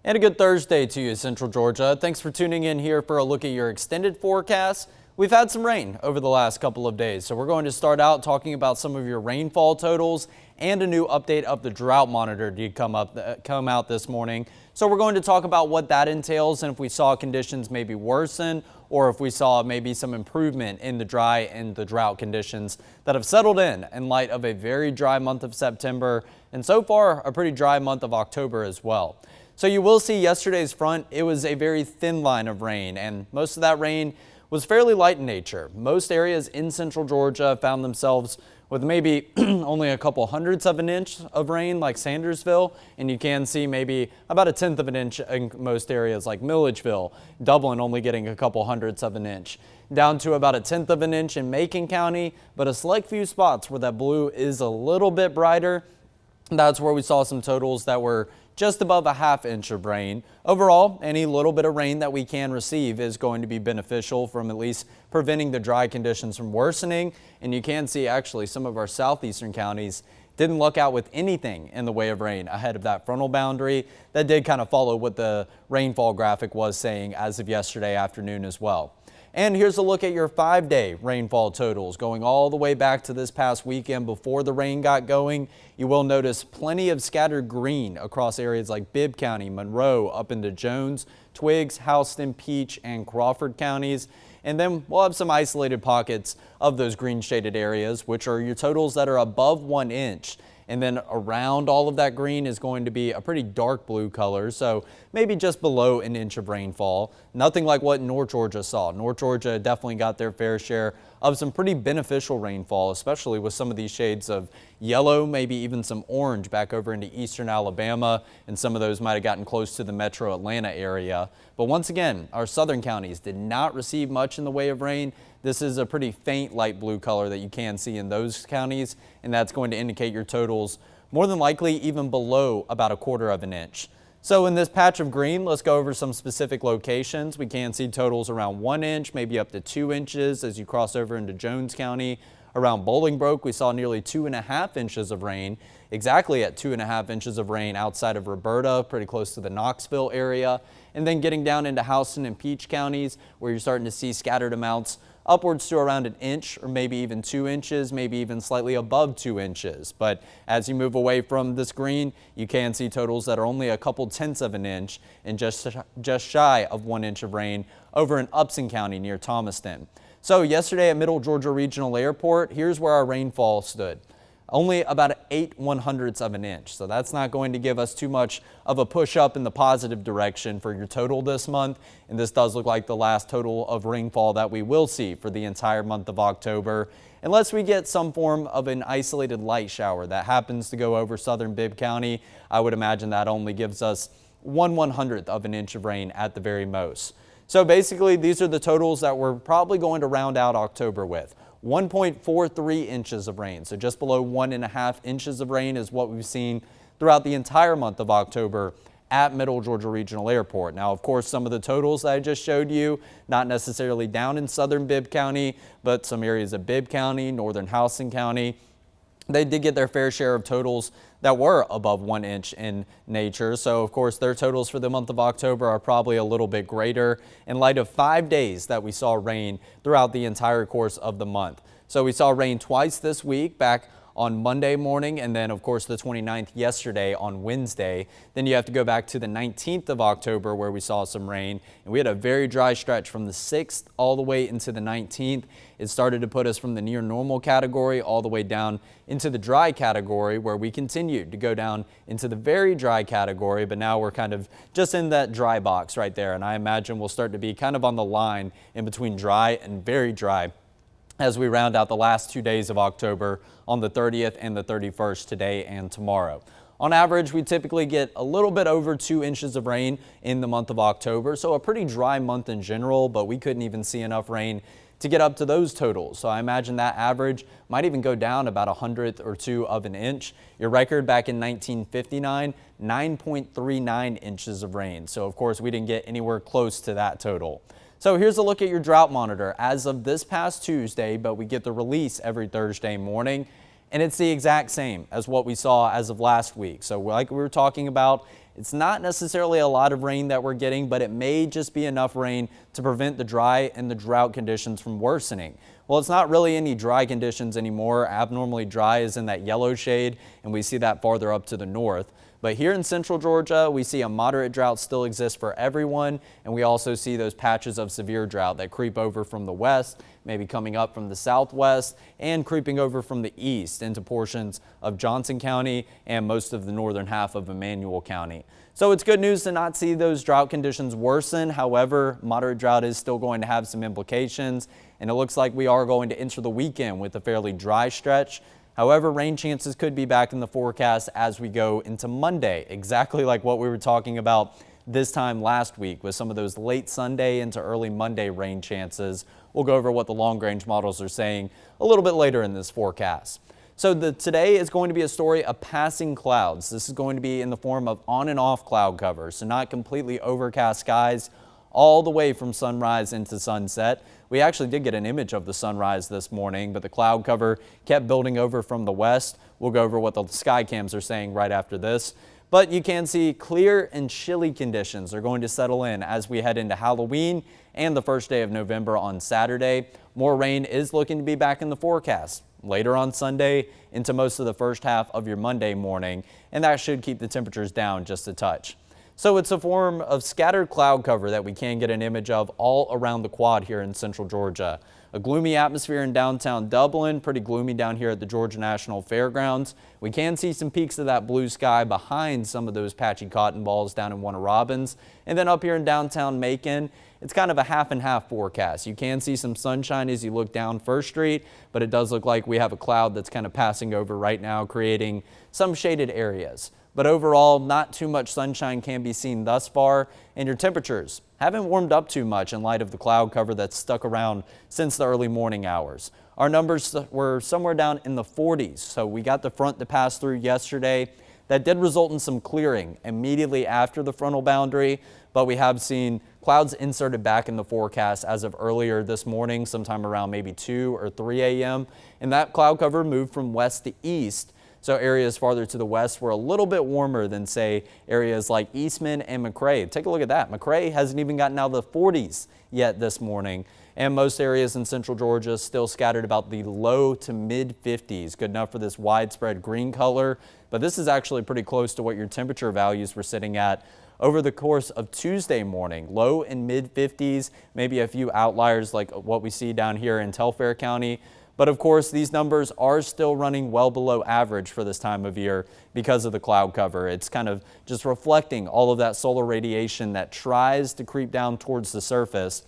And a good Thursday to you, Central Georgia. Thanks for tuning in here for a look at your extended forecast. We've had some rain over the last couple of days, so we're going to start out talking about some of your rainfall totals and a new update of the drought monitor did come out this morning. So we're going to talk about what that entails and if we saw conditions maybe worsen or if we saw maybe some improvement in the dry and the drought conditions that have settled in light of a very dry month of September and so far a pretty dry month of October as well. So you will see yesterday's front, it was a very thin line of rain, and most of that rain was fairly light in nature. Most areas in central Georgia found themselves with maybe only a couple hundredths of an inch of rain like Sandersville, and you can see maybe about a tenth of an inch in most areas like Milledgeville, Dublin only getting a couple hundredths of an inch. Down to about a tenth of an inch in Macon County, but a select few spots where that blue is a little bit brighter. That's where we saw some totals that were just above a half inch of rain. Overall, any little bit of rain that we can receive is going to be beneficial from at least preventing the dry conditions from worsening. And you can see actually some of our southeastern counties didn't look out with anything in the way of rain ahead of that frontal boundary. That did kind of follow what the rainfall graphic was saying as of yesterday afternoon as well. And here's a look at your 5-day rainfall totals going all the way back to this past weekend before the rain got going. You will notice plenty of scattered green across areas like Bibb County, Monroe, up into Jones, Twiggs, Houston, Peach, and Crawford counties. And then we'll have some isolated pockets of those green shaded areas, which are your totals that are above 1 inch. And then around all of that green is going to be a pretty dark blue color, so maybe just below an inch of rainfall. Nothing like what North Georgia saw. North Georgia definitely got their fair share of some pretty beneficial rainfall, especially with some of these shades of yellow, maybe even some orange back over into eastern Alabama, and some of those might have gotten close to the metro Atlanta area. But once again, our southern counties did not receive much in the way of rain. This is a pretty faint light blue color that you can see in those counties, and that's going to indicate your totals more than likely even below about a quarter of an inch. So in this patch of green, let's go over some specific locations. We can see totals around 1 inch, maybe up to 2 inches as you cross over into Jones County. Around Bolingbroke, we saw nearly 2.5 inches of rain, exactly at 2.5 inches of rain outside of Roberta, pretty close to the Knoxville area. And then getting down into Houston and Peach counties, where you're starting to see scattered amounts upwards to around an inch or maybe even 2 inches, maybe even slightly above 2 inches. But as you move away from this green, you can see totals that are only a couple tenths of an inch and just shy of 1 inch of rain over in Upson County near Thomaston. So yesterday at Middle Georgia Regional Airport, here's where our rainfall stood. Only about 8/100ths of an inch. So that's not going to give us too much of a push up in the positive direction for your total this month. And this does look like the last total of rainfall that we will see for the entire month of October, unless we get some form of an isolated light shower that happens to go over southern Bibb County. I would imagine that only gives us 1/100th of an inch of rain at the very most. So basically, these are the totals that we're probably going to round out October with. 1.43 inches of rain, so just below 1.5 inches of rain is what we've seen throughout the entire month of October at Middle Georgia Regional Airport. Now, of course, some of the totals that I just showed you, not necessarily down in southern Bibb County, but some areas of Bibb County, northern Houston County, they did get their fair share of totals that were above 1 inch in nature. So of course their totals for the month of October are probably a little bit greater in light of 5 days that we saw rain throughout the entire course of the month. So we saw rain twice this week, back on Monday morning, and then of course the 29th yesterday on Wednesday. Then you have to go back to the 19th of October where we saw some rain, and we had a very dry stretch from the 6th all the way into the 19th. It started to put us from the near normal category all the way down into the dry category, where we continued to go down into the very dry category, but now we're kind of just in that dry box right there, and I imagine we'll start to be kind of on the line in between dry and very dry as we round out the last 2 days of October on the 30th and the 31st today and tomorrow. On average, we typically get a little bit over 2 inches of rain in the month of October, so a pretty dry month in general, but we couldn't even see enough rain to get up to those totals. So I imagine that average might even go down about 100th or 2 of an inch. Your record back in 1959, 9.39 inches of rain. So of course we didn't get anywhere close to that total. So here's a look at your drought monitor as of this past Tuesday, but we get the release every Thursday morning. and it's the exact same as what we saw as of last week. So like we were talking about, it's not necessarily a lot of rain that we're getting, but it may just be enough rain to prevent the dry and the drought conditions from worsening. Well, it's not really any dry conditions anymore. Abnormally dry is in that yellow shade, and we see that farther up to the north. But here in central Georgia, we see a moderate drought still exists for everyone, and we also see those patches of severe drought that creep over from the west, maybe coming up from the southwest, and creeping over from the east into portions of Johnson County and most of the northern half of Emmanuel County. So it's good news to not see those drought conditions worsen. However, moderate drought is still going to have some implications, and it looks like we are going to enter the weekend with a fairly dry stretch. However, rain chances could be back in the forecast as we go into Monday, exactly like what we were talking about this time last week with some of those late Sunday into early Monday rain chances. We'll go over what the long-range models are saying a little bit later in this forecast. So today is going to be a story of passing clouds. This is going to be in the form of on and off cloud cover, so not completely overcast skies all the way from sunrise into sunset. We actually did get an image of the sunrise this morning, but the cloud cover kept building over from the west. We'll go over what the sky cams are saying right after this. But you can see clear and chilly conditions are going to settle in as we head into Halloween and the first day of November on Saturday. More rain is looking to be back in the forecast later on Sunday into most of the first half of your Monday morning, and that should keep the temperatures down just a touch. So it's a form of scattered cloud cover that we can get an image of all around the quad here in central Georgia. A gloomy atmosphere in downtown Dublin, pretty gloomy down here at the Georgia National Fairgrounds. We can see some peaks of that blue sky behind some of those patchy cotton balls down in Warner Robins. And then up here in downtown Macon, it's kind of a half and half forecast. You can see some sunshine as you look down First Street, but it does look like we have a cloud that's kind of passing over right now, creating some shaded areas. But overall, not too much sunshine can be seen thus far, and your temperatures haven't warmed up too much in light of the cloud cover that's stuck around since the early morning hours. Our numbers were somewhere down in the 40s, so we got the front to pass through yesterday. That did result in some clearing immediately after the frontal boundary, but we have seen clouds inserted back in the forecast as of earlier this morning, sometime around maybe 2 or 3 a.m., and that cloud cover moved from west to east. So areas farther to the west were a little bit warmer than, say, areas like Eastman and McRae. Take a look at that. McRae hasn't even gotten out of the 40s yet this morning. And most areas in central Georgia still scattered about the low to mid 50s. Good enough for this widespread green color. But this is actually pretty close to what your temperature values were sitting at over the course of Tuesday morning. Low and mid 50s, maybe a few outliers like what we see down here in Telfair County. But of course, these numbers are still running well below average for this time of year because of the cloud cover. It's kind of just reflecting all of that solar radiation that tries to creep down towards the surface.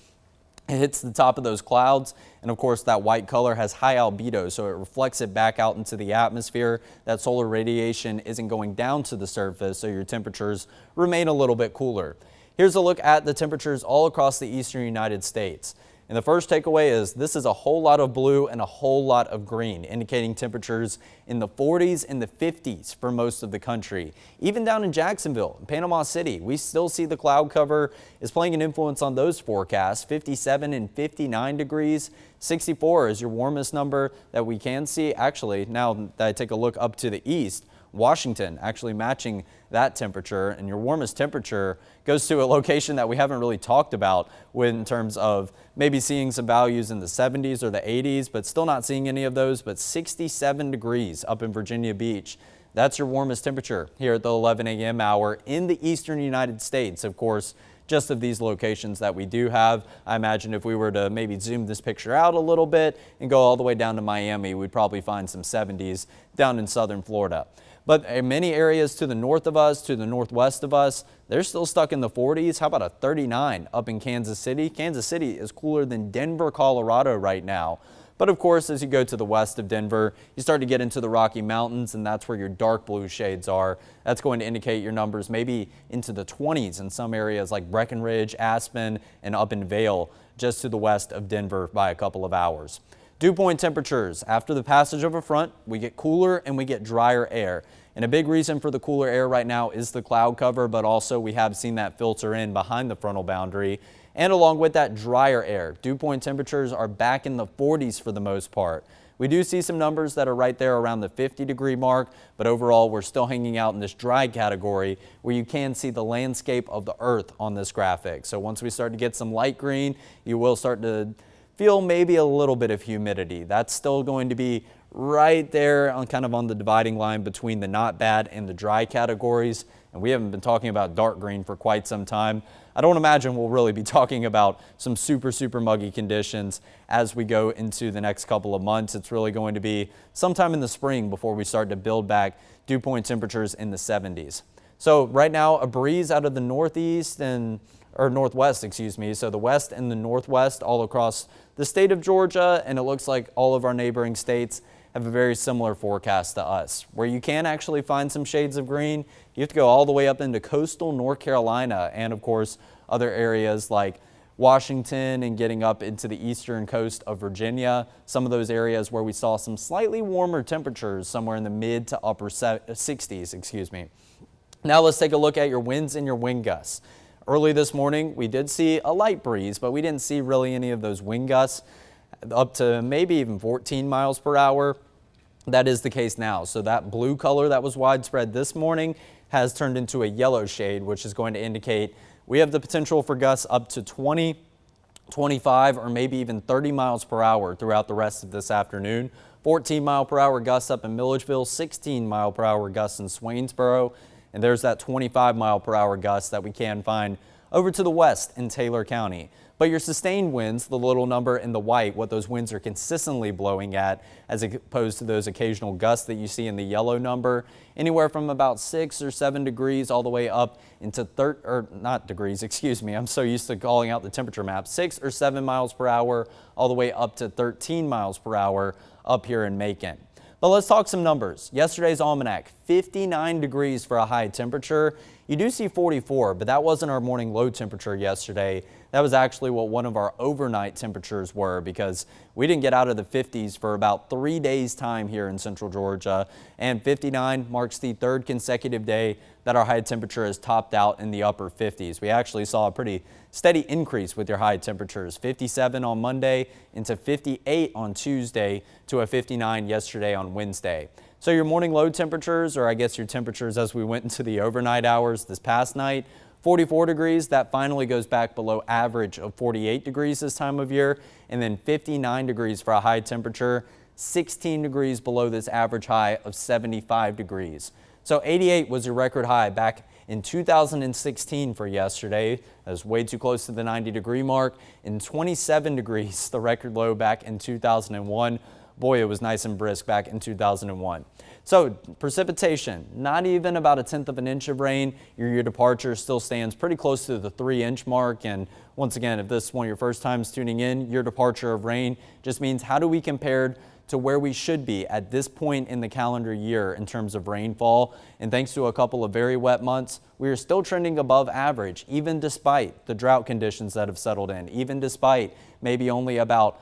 It hits the top of those clouds, and of course that white color has high albedo, so it reflects it back out into the atmosphere. That solar radiation isn't going down to the surface, so your temperatures remain a little bit cooler. Here's a look at the temperatures all across the eastern United States. And the first takeaway is this is a whole lot of blue and a whole lot of green, indicating temperatures in the 40s and the 50s for most of the country. Even down in Jacksonville and Panama City, we still see the cloud cover is playing an influence on those forecasts. 57 and 59 degrees. 64 is your warmest number that we can see. Actually, now that I take a look up to the east, Washington actually matching that temperature, and your warmest temperature goes to a location that we haven't really talked about in terms of maybe seeing some values in the 70s or the 80s, but still not seeing any of those. But 67 degrees up in Virginia Beach. That's your warmest temperature here at the 11 a.m. hour in the eastern United States. Of course, just of these locations that we do have. I imagine if we were to maybe zoom this picture out a little bit and go all the way down to Miami, we'd probably find some 70s down in southern Florida. But in many areas to the north of us, to the northwest of us, they're still stuck in the 40s. How about a 39 up in Kansas City? Kansas City is cooler than Denver, Colorado right now. But of course, as you go to the west of Denver, you start to get into the Rocky Mountains, and that's where your dark blue shades are. That's going to indicate your numbers maybe into the 20s in some areas like Breckenridge, Aspen, and up in Vail, just to the west of Denver by a couple of hours. Dew point temperatures. After the passage of a front, we get cooler and we get drier air. And a big reason for the cooler air right now is the cloud cover, but also we have seen that filter in behind the frontal boundary. And along with that, drier air. Dew point temperatures are back in the 40s for the most part. We do see some numbers that are right there around the 50-degree mark, but overall we're still hanging out in this dry category where you can see the landscape of the earth on this graphic. So once we start to get some light green, you will start to feel maybe a little bit of humidity. That's still going to be right there on kind of on the dividing line between the not bad and the dry categories. And we haven't been talking about dark green for quite some time. I don't imagine we'll really be talking about some super muggy conditions as we go into the next couple of months. It's really going to be sometime in the spring before we start to build back dew point temperatures in the 70s. So right now, a breeze out of the northeast or northwest, excuse me. So the west and the northwest all across the state of Georgia, and it looks like all of our neighboring states have a very similar forecast to us. Where you can actually find some shades of green, you have to go all the way up into coastal North Carolina and of course other areas like Washington and getting up into the eastern coast of Virginia. Some of those areas where we saw some slightly warmer temperatures somewhere in the mid to upper 60s, excuse me. Now let's take a look at your winds and your wind gusts. Early this morning, we did see a light breeze, but we didn't see really any of those wind gusts up to maybe even 14 miles per hour. That is the case now. So that blue color that was widespread this morning has turned into a yellow shade, which is going to indicate we have the potential for gusts up to 20, 25, or maybe even 30 miles per hour throughout the rest of this afternoon. 14 mile per hour gusts up in Milledgeville, 16 mile per hour gusts in Swainsboro, and there's that 25 mile per hour gust that we can find over to the west in Taylor County. But your sustained winds, the little number in the white, what those winds are consistently blowing at, as opposed to those occasional gusts that you see in the yellow number, anywhere from about 6 or 7 degrees all the way up into not degrees, excuse me, I'm so used to calling out the temperature map, 6 or 7 miles per hour all the way up to 13 miles per hour up here in Macon. But let's talk some numbers. Yesterday's almanac, 59 degrees for a high temperature. You do see 44, but that wasn't our morning low temperature yesterday. That was actually what one of our overnight temperatures were, because we didn't get out of the 50s for about 3 days' time here in central Georgia. And 59 marks the third consecutive day that our high temperature has topped out in the upper 50s. We actually saw a pretty steady increase with your high temperatures, 57 on Monday into 58 on Tuesday to a 59 yesterday on Wednesday. So your morning low temperatures, or I guess your temperatures as we went into the overnight hours this past night, 44 degrees, that finally goes back below average of 48 degrees this time of year, and then 59 degrees for a high temperature, 16 degrees below this average high of 75 degrees. So 88 was your record high back in 2016 for yesterday. That was way too close to the 90-degree mark. And 27 degrees, the record low back in 2001. Boy, it was nice and brisk back in 2001. So precipitation, not even about 1/10 of an inch of rain. Your departure still stands pretty close to the 3-inch mark. And once again, if this is one of your first times tuning in, your departure of rain just means how do we compare to where we should be at this point in the calendar year in terms of rainfall. And thanks to a couple of very wet months, we are still trending above average, even despite the drought conditions that have settled in, even despite maybe only about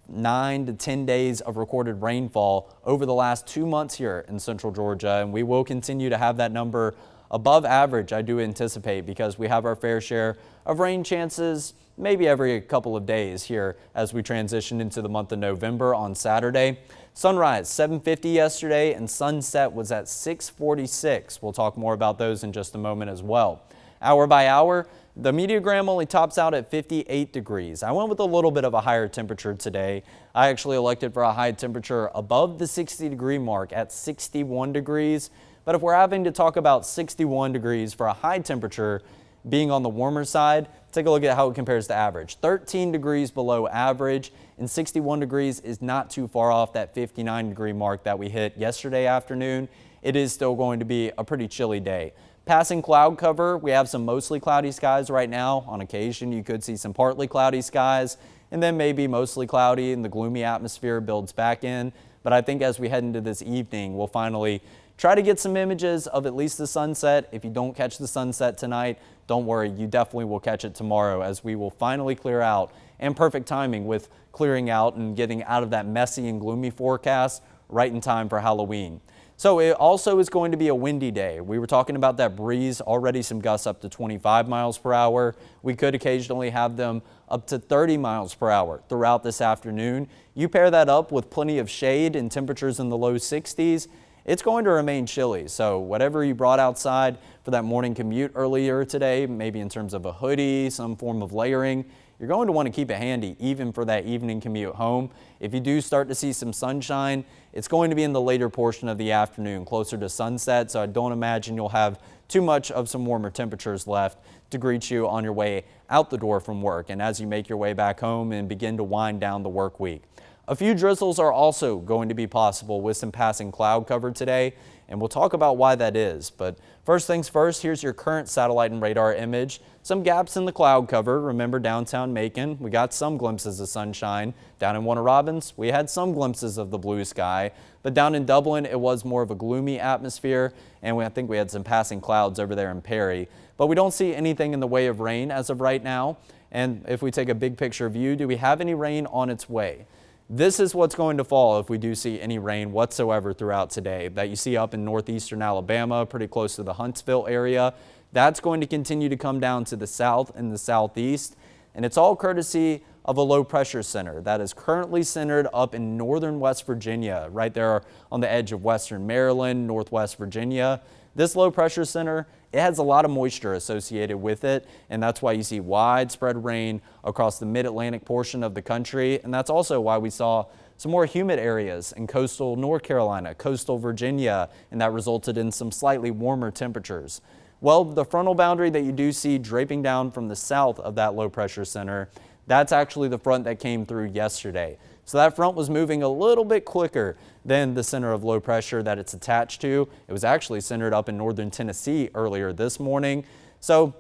9 to 10 days of recorded rainfall over the last 2 months here in central Georgia. And we will continue to have that number above average, I do anticipate, because we have our fair share of rain chances maybe every couple of days here as we transition into the month of November on Saturday. Sunrise 7:50 yesterday and sunset was at 6:46. We'll talk more about those in just a moment as well. Hour by hour, the meteogram only tops out at 58 degrees. I went with a little bit of a higher temperature today. I actually elected for a high temperature above the 60-degree mark at 61 degrees. But if we're having to talk about 61 degrees for a high temperature being on the warmer side, take a look at how it compares to average. 13 degrees below average, and 61 degrees is not too far off that 59-degree mark that we hit yesterday afternoon. It is still going to be a pretty chilly day. Passing cloud cover, we have some mostly cloudy skies right now. On occasion, you could see some partly cloudy skies, and then maybe mostly cloudy and the gloomy atmosphere builds back in. But I think as we head into this evening, we'll finally try to get some images of at least the sunset. If you don't catch the sunset tonight, don't worry, you definitely will catch it tomorrow, as we will finally clear out, and perfect timing with clearing out and getting out of that messy and gloomy forecast right in time for Halloween. So it also is going to be a windy day. We were talking about that breeze, already some gusts up to 25 miles per hour. We could occasionally have them up to 30 miles per hour throughout this afternoon. You pair that up with plenty of shade and temperatures in the low 60s, it's going to remain chilly. So whatever you brought outside for that morning commute earlier today, maybe in terms of a hoodie, some form of layering, you're going to want to keep it handy even for that evening commute home. If you do start to see some sunshine, it's going to be in the later portion of the afternoon, closer to sunset, so I don't imagine you'll have too much of some warmer temperatures left to greet you on your way out the door from work and as you make your way back home and begin to wind down the work week. A few drizzles are also going to be possible with some passing cloud cover today, and we'll talk about why that is. But first things first, here's your current satellite and radar image. Some gaps in the cloud cover. Remember downtown Macon, we got some glimpses of sunshine. Down in Warner Robins, we had some glimpses of the blue sky. But down in Dublin, it was more of a gloomy atmosphere, and I think we had some passing clouds over there in Perry. But we don't see anything in the way of rain as of right now. And if we take a big picture view, do we have any rain on its way? This is what's going to fall if we do see any rain whatsoever throughout today that you see up in northeastern Alabama, pretty close to the Huntsville area. That's going to continue to come down to the south and the southeast, and it's all courtesy of a low pressure center that is currently centered up in northern West Virginia, right there on the edge of western Maryland, northwest Virginia. This low pressure center, it has a lot of moisture associated with it, and that's why you see widespread rain across the mid-Atlantic portion of the country, and that's also why we saw some more humid areas in coastal North Carolina, coastal Virginia, and that resulted in some slightly warmer temperatures. Well, the frontal boundary that you do see draping down from the south of that low pressure center, that's actually the front that came through yesterday. So that front was moving a little bit quicker than the center of low pressure that it's attached to. It was actually centered up in northern Tennessee earlier this morning. So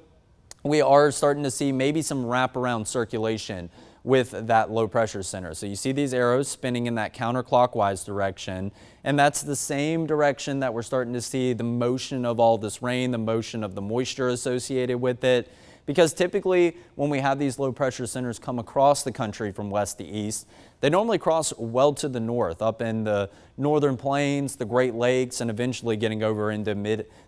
we are starting to see maybe some wraparound circulation with that low pressure center. So you see these arrows spinning in that counterclockwise direction, and that's the same direction that we're starting to see the motion of all this rain, the motion of the moisture associated with it. Because typically when we have these low pressure centers come across the country from west to east, they normally cross well to the north, up in the northern plains, the Great Lakes, and eventually getting over into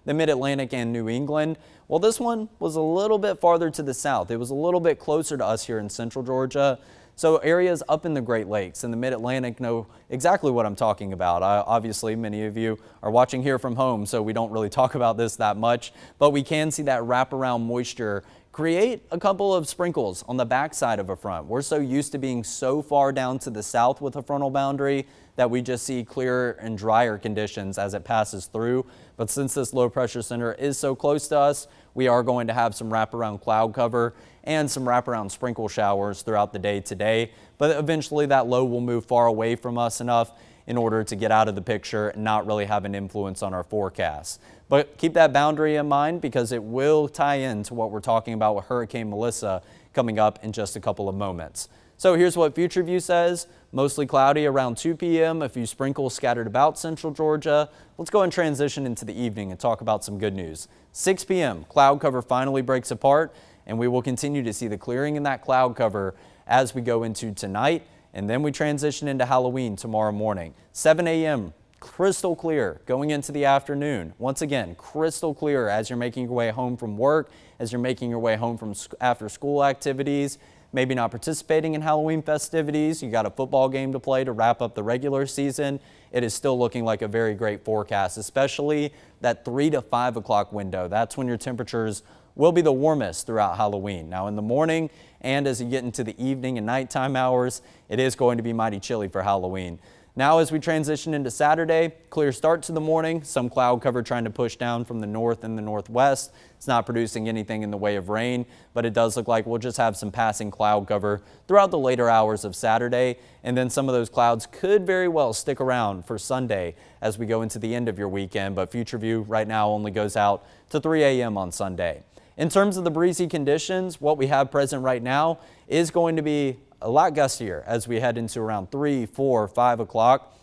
the mid-Atlantic and New England. Well, this one was a little bit farther to the south. It was a little bit closer to us here in central Georgia. So areas up in the Great Lakes and the Mid-Atlantic know exactly what I'm talking about. Obviously, many of you are watching here from home, so we don't really talk about this that much, but we can see that wraparound moisture create a couple of sprinkles on the backside of a front. We're so used to being so far down to the south with a frontal boundary that we just see clearer and drier conditions as it passes through. But since this low pressure center is so close to us, we are going to have some wraparound cloud cover and some wraparound sprinkle showers throughout the day today. But eventually that low will move far away from us enough in order to get out of the picture and not really have an influence on our forecast. But keep that boundary in mind because it will tie into what we're talking about with Hurricane Melissa coming up in just a couple of moments. So here's what Future View says. Mostly cloudy around 2 p.m. A few sprinkles scattered about central Georgia. Let's go and transition into the evening and talk about some good news. 6 p.m. cloud cover finally breaks apart, and we will continue to see the clearing in that cloud cover as we go into tonight. And then we transition into Halloween tomorrow morning. 7 a.m. crystal clear going into the afternoon. Once again, crystal clear as you're making your way home from work, as you're making your way home from after school activities, maybe not participating in Halloween festivities. You got a football game to play to wrap up the regular season. It is still looking like a very great forecast, especially that 3 to 5 o'clock window. That's when your temperatures will be the warmest throughout Halloween. Now in the morning and as you get into the evening and nighttime hours, it is going to be mighty chilly for Halloween. Now as we transition into Saturday, clear start to the morning, some cloud cover trying to push down from the north and the northwest. It's not producing anything in the way of rain, but it does look like we'll just have some passing cloud cover throughout the later hours of Saturday, and then some of those clouds could very well stick around for Sunday as we go into the end of your weekend, but Future View right now only goes out to 3 a.m. on Sunday. In terms of the breezy conditions, what we have present right now is going to be a lot gustier as we head into around 3, 4, 5 o'clock.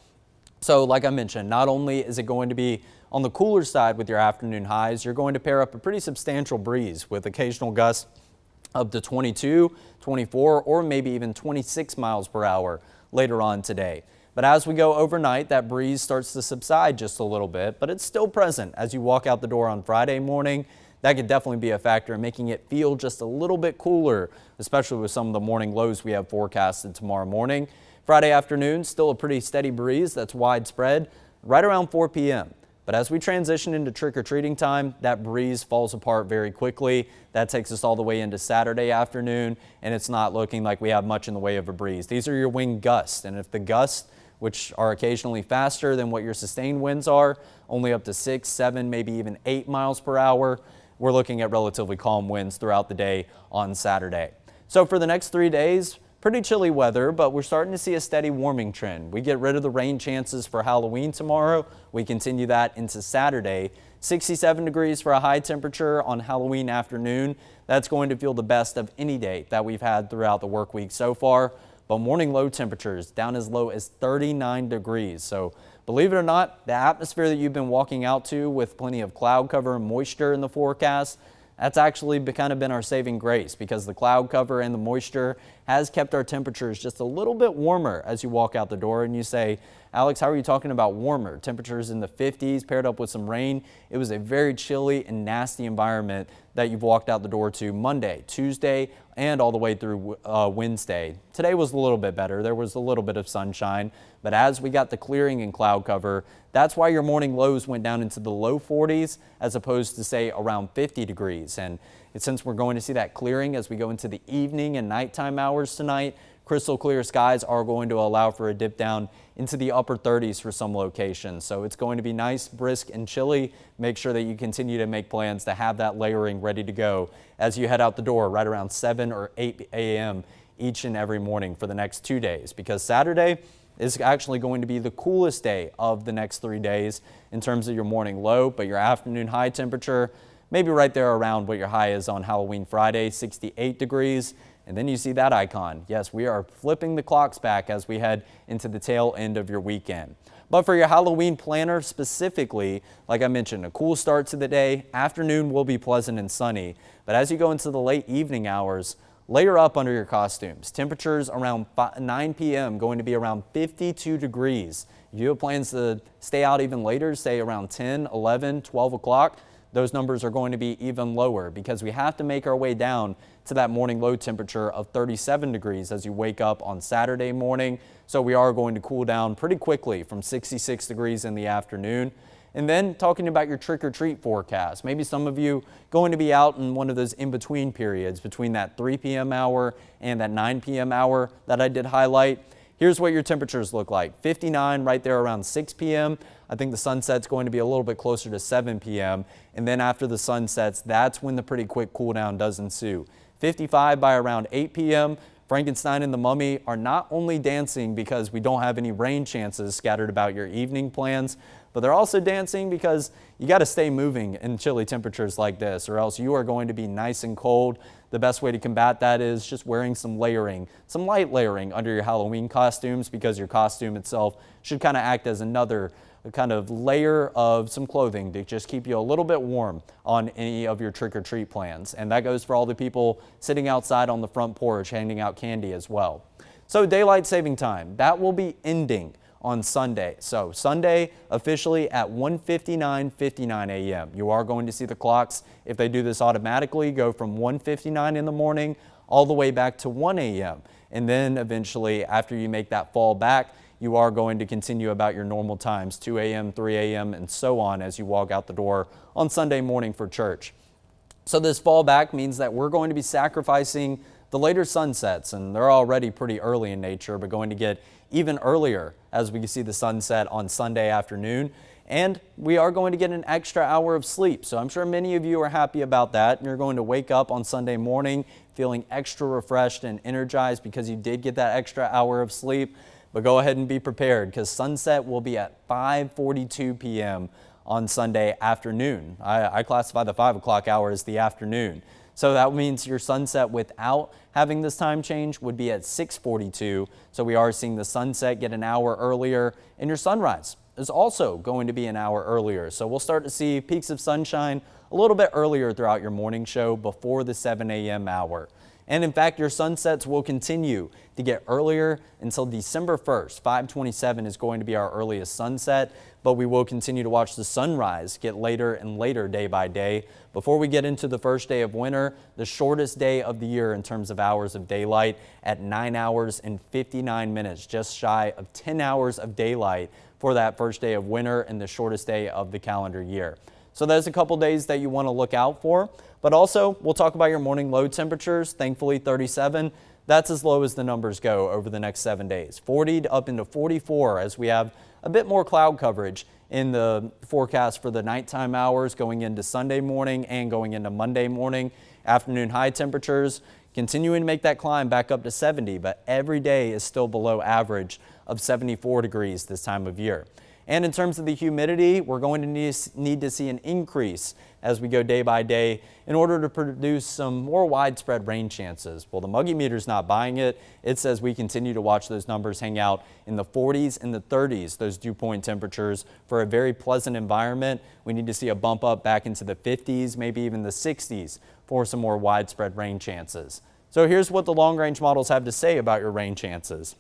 So like I mentioned, not only is it going to be on the cooler side with your afternoon highs, you're going to pair up a pretty substantial breeze with occasional gusts up to 22, 24, or maybe even 26 miles per hour later on today. But as we go overnight, that breeze starts to subside just a little bit, but it's still present as you walk out the door on Friday morning. That could definitely be a factor in making it feel just a little bit cooler, especially with some of the morning lows we have forecasted tomorrow morning. Friday afternoon, still a pretty steady breeze that's widespread right around 4 p.m. But as we transition into trick-or-treating time, that breeze falls apart very quickly. That takes us all the way into Saturday afternoon, and it's not looking like we have much in the way of a breeze. These are your wind gusts, and if the gusts, which are occasionally faster than what your sustained winds are, only up to 6, 7, maybe even 8 miles per hour, we're looking at relatively calm winds throughout the day on Saturday. So for the next 3 days, pretty chilly weather, but we're starting to see a steady warming trend. We get rid of the rain chances for Halloween tomorrow. We continue that into Saturday. 67 degrees for a high temperature on Halloween afternoon. That's going to feel the best of any day that we've had throughout the work week so far. But morning low temperatures down as low as 39 degrees. So believe it or not, the atmosphere that you've been walking out to with plenty of cloud cover and moisture in the forecast, that's actually kind of been our saving grace, because the cloud cover and the moisture has kept our temperatures just a little bit warmer as you walk out the door. And you say, Alex, how are you talking about warmer? Temperatures in the 50s paired up with some rain. It was a very chilly and nasty environment that you've walked out the door to Monday, Tuesday, and all the way through Wednesday. Today was a little bit better. There was a little bit of sunshine, but as we got the clearing and cloud cover, that's why your morning lows went down into the low 40s as opposed to, say, around 50 degrees. And since we're going to see that clearing as we go into the evening and nighttime hours tonight, crystal clear skies are going to allow for a dip down into the upper 30s for some locations. So it's going to be nice, brisk, and chilly. Make sure that you continue to make plans to have that layering ready to go as you head out the door right around 7 or 8 a.m. each and every morning for the next 2 days, because Saturday is actually going to be the coolest day of the next 3 days in terms of your morning low, but your afternoon high temperature maybe right there around what your high is on Halloween Friday, 68 degrees. And then you see that icon. Yes, we are flipping the clocks back as we head into the tail end of your weekend. But for your Halloween planner specifically, like I mentioned, a cool start to the day. Afternoon will be pleasant and sunny. But as you go into the late evening hours, layer up under your costumes. Temperatures around 9 p.m. going to be around 52 degrees. If you have plans to stay out even later, say around 10, 11, 12 o'clock, those numbers are going to be even lower, because we have to make our way down to that morning low temperature of 37 degrees as you wake up on Saturday morning. So we are going to cool down pretty quickly from 66 degrees in the afternoon. And then talking about your trick-or-treat forecast, maybe some of you going to be out in one of those in-between periods between that 3 p.m. hour and that 9 p.m. hour that I did highlight. Here's what your temperatures look like. 59 right there around 6 p.m. I think the sunset's going to be a little bit closer to 7 p.m. And then after the sun sets, that's when the pretty quick cool down does ensue. 55 by around 8 p.m. Frankenstein and the Mummy are not only dancing because we don't have any rain chances scattered about your evening plans, but they're also dancing because you got to stay moving in chilly temperatures like this, or else you are going to be nice and cold. The best way to combat that is just wearing some layering, some light layering under your Halloween costumes, because your costume itself should kind of act as another kind of layer of some clothing to just keep you a little bit warm on any of your trick-or-treat plans. And that goes for all the people sitting outside on the front porch handing out candy as well. So daylight saving time, that will be ending on Sunday. So Sunday officially at 1:59 a.m. You are going to see the clocks, if they do this automatically, go from 1:59 in the morning all the way back to 1 a.m. And then eventually, after you make that fall back, you are going to continue about your normal times, 2 a.m., 3 a.m., and so on as you walk out the door on Sunday morning for church. So this fall back means that we're going to be sacrificing the later sunsets, and they're already pretty early in nature, but going to get even earlier as we see the sunset on Sunday afternoon. And we are going to get an extra hour of sleep. So I'm sure many of you are happy about that. You're going to wake up on Sunday morning feeling extra refreshed and energized because you did get that extra hour of sleep. But go ahead and be prepared, because sunset will be at 5:42 p.m. on Sunday afternoon. I classify the 5 o'clock hour as the afternoon. So that means your sunset without having this time change would be at 6:42. So we are seeing the sunset get an hour earlier, and your sunrise is also going to be an hour earlier. So we'll start to see peaks of sunshine a little bit earlier throughout your morning show before the 7 a.m. hour. And in fact, your sunsets will continue to get earlier until December 1st. 5:27 is going to be our earliest sunset, but we will continue to watch the sunrise get later and later day by day before we get into the first day of winter, the shortest day of the year in terms of hours of daylight at 9 hours and 59 minutes, just shy of 10 hours of daylight for that first day of winter and the shortest day of the calendar year. So there's a couple days that you want to look out for, but also we'll talk about your morning low temperatures. Thankfully 37. That's as low as the numbers go over the next 7 days. 40 up into 44 as we have a bit more cloud coverage in the forecast for the nighttime hours going into Sunday morning and going into Monday morning. Afternoon high temperatures continuing to make that climb back up to 70, but every day is still below average of 74 degrees this time of year. And in terms of the humidity, we're going to need to see an increase as we go day by day in order to produce some more widespread rain chances. Well, the Muggy meter's not buying it. It says we continue to watch those numbers hang out in the 40s and the 30s, those dew point temperatures for a very pleasant environment. We need to see a bump up back into the 50s, maybe even the 60s for some more widespread rain chances. So here's what the long-range models have to say about your rain chances.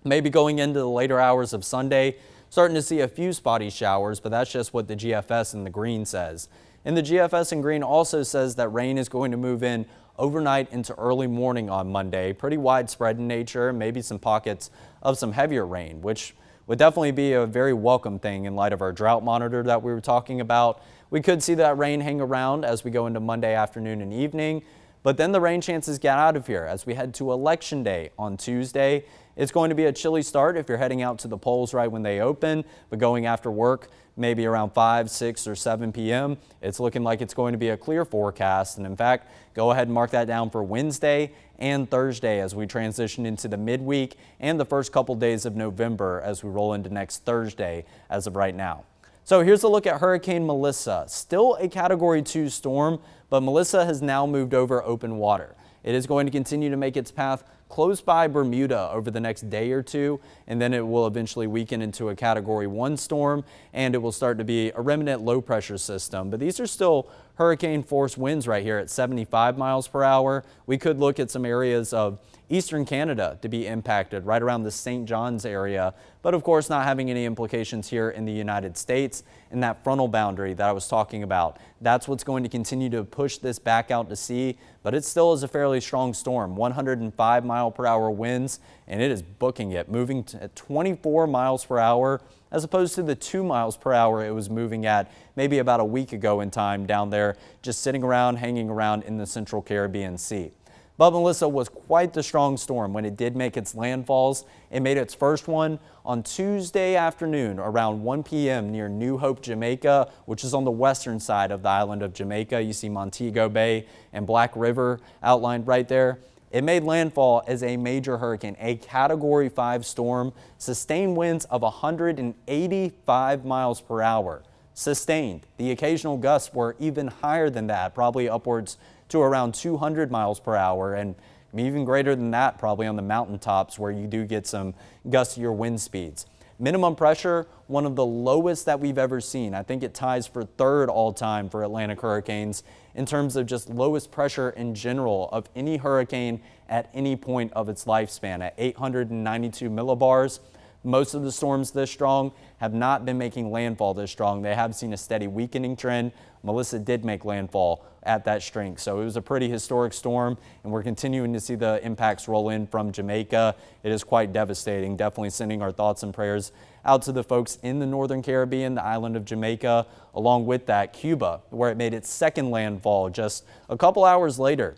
Maybe going into the later hours of Sunday, starting to see a few spotty showers, but that's just what the GFS in the green says. And the GFS in green also says that rain is going to move in overnight into early morning on Monday, pretty widespread in nature, maybe some pockets of some heavier rain, which would definitely be a very welcome thing in light of our drought monitor that we were talking about. We could see that rain hang around as we go into Monday afternoon and evening, but then the rain chances get out of here as we head to Election Day on Tuesday. It's going to be a chilly start if you're heading out to the polls right when they open, but going after work, maybe around 5, 6, or 7 p.m., it's looking like it's going to be a clear forecast. And in fact, go ahead and mark that down for Wednesday and Thursday as we transition into the midweek and the first couple days of November as we roll into next Thursday as of right now. So here's a look at Hurricane Melissa. Still a Category 2 storm, but Melissa has now moved over open water. It is going to continue to make its path close by Bermuda over the next day or two, and then it will eventually weaken into a Category 1 storm, and it will start to be a remnant low pressure system. But these are still hurricane force winds right here at 75 miles per hour. We could look at some areas of eastern Canada to be impacted right around the St. John's area, but of course not having any implications here in the United States. And that frontal boundary that I was talking about, that's what's going to continue to push this back out to sea, but it still is a fairly strong storm, 105 mile per hour winds, and it is booking it, moving at 24 miles per hour as opposed to the 2 miles per hour it was moving at maybe about a week ago in time down there, just sitting around, hanging around in the central Caribbean Sea. But Melissa was quite the strong storm when it did make its landfalls. It made its first one on Tuesday afternoon around 1 p.m. near New Hope, Jamaica, which is on the western side of the island of Jamaica. You see Montego Bay and Black River outlined right there. It made landfall as a major hurricane, a Category 5 storm, sustained winds of 185 miles per hour. Sustained. The occasional gusts were even higher than that, probably upwards to around 200 miles per hour, and even greater than that probably on the mountaintops where you do get some gustier wind speeds. Minimum pressure, one of the lowest that we've ever seen. I think it ties for third all time for Atlantic hurricanes in terms of just lowest pressure in general of any hurricane at any point of its lifespan at 892 millibars. Most of the storms this strong have not been making landfall this strong. They have seen a steady weakening trend. Melissa did make landfall at that strength, so it was a pretty historic storm, and we're continuing to see the impacts roll in from Jamaica. It is quite devastating. Definitely sending our thoughts and prayers out to the folks in the northern Caribbean, the island of Jamaica, along with that Cuba, where it made its second landfall just a couple hours later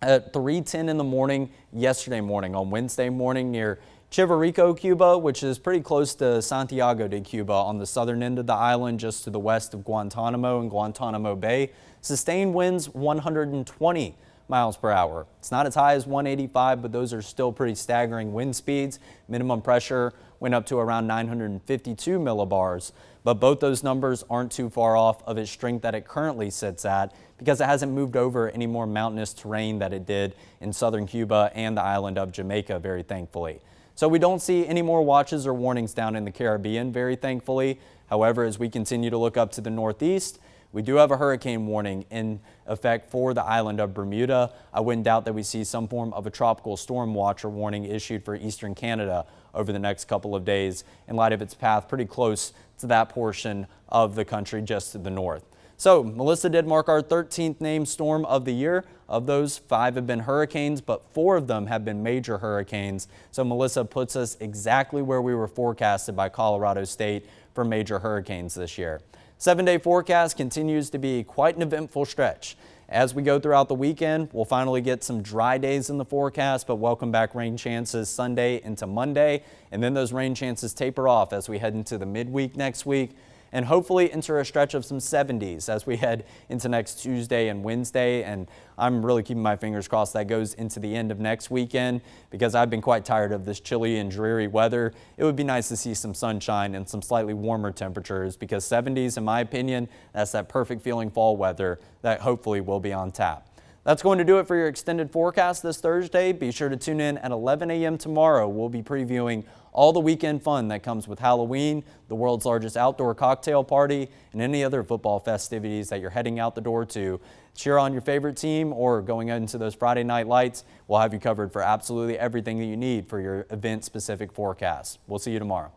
at 3:10 in the morning yesterday morning on Wednesday morning near Chivarico, Cuba, which is pretty close to Santiago de Cuba on the southern end of the island, just to the west of Guantanamo and Guantanamo Bay. Sustained winds 120 miles per hour. It's not as high as 185, but those are still pretty staggering wind speeds. Minimum pressure went up to around 952 millibars, but both those numbers aren't too far off of its strength that it currently sits at because it hasn't moved over any more mountainous terrain that it did in southern Cuba and the island of Jamaica, very thankfully. So we don't see any more watches or warnings down in the Caribbean, very thankfully. However, as we continue to look up to the northeast, We do have a hurricane warning in effect for the island of Bermuda. I wouldn't doubt that we see some form of a tropical storm watch or warning issued for eastern Canada over the next couple of days in light of its path pretty close to that portion of the country just to the north. So Melissa did mark our 13th named storm of the year. Of those, 5 have been hurricanes, but 4 of them have been major hurricanes. So Melissa puts us exactly where we were forecasted by Colorado State for major hurricanes this year. 7-day forecast continues to be quite an eventful stretch. As we go throughout the weekend, we'll finally get some dry days in the forecast, but welcome back rain chances Sunday into Monday. And then those rain chances taper off as we head into the midweek next week, and hopefully enter a stretch of some 70s as we head into next Tuesday and Wednesday. And I'm really keeping my fingers crossed that goes into the end of next weekend, because I've been quite tired of this chilly and dreary weather. It would be nice to see some sunshine and some slightly warmer temperatures, because 70s, in my opinion, that's that perfect feeling fall weather that hopefully will be on tap. That's going to do it for your extended forecast this Thursday. Be sure to tune in at 11 a.m. tomorrow. We'll be previewing all the weekend fun that comes with Halloween, the world's largest outdoor cocktail party, and any other football festivities that you're heading out the door to. Cheer on your favorite team or going into those Friday night lights. We'll have you covered for absolutely everything that you need for your event-specific forecast. We'll see you tomorrow.